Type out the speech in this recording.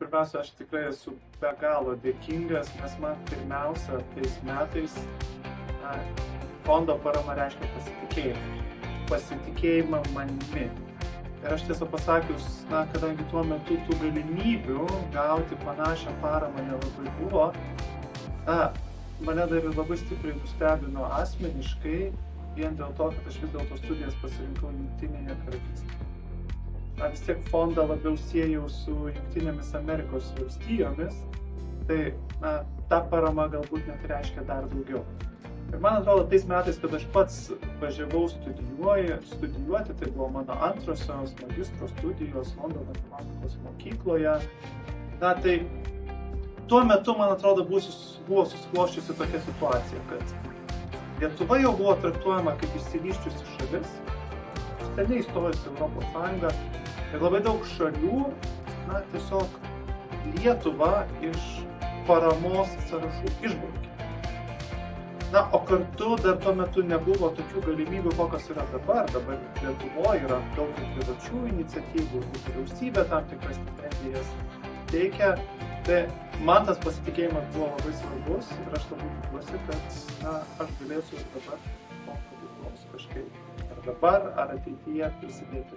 pirmiausia, aš tikrai esu be galo dėkingas, nes man pirmiausia tais metais fondo parama reiškia pasitikėjimą manimi. Ir aš tiesą pasakius, kadangi tuo metu tų galimybių gauti panašią paramą nelabai buvo, mane dar ir labai stipriai nustebino asmeniškai, vien dėl to, kad aš vis dėlto studijas pasirinkau Jungtinėje Karalystėje. Vis tiek fondą labiau siejau su Jungtinėmis Amerikos valstijomis, tai ta parama galbūt net reiškia dar daugiau. Ir man atrodo, tais metais, kad aš pats važiavau studijuoti, tai buvo mano antrosios magistro studijos Londono matematikos mokykloje. Tai tuo metu, man atrodo, buvo susiklosčiusi tokia situacija, kad Lietuva jau buvo traktuojama kaip išsivysčiusi šalis, seniai įstojusi Europos Sąjungą, ir labai daug šalių, tiesiog Lietuvą iš paramos sąrašų išbraukė. O kartu dar tuo metu nebuvo tokių galimybių, kokios yra dabar. Dabar Lietuvoje yra daug privačių iniciatyvų, vyriausybė tam tikras stipendijas teikia. Tai man tas pasitikėjimas buvo labai svarbus ir aš labai tikiuosi, kad aš galėsiu dabar kažkaip ar dabar, ar ateityje prisidėti.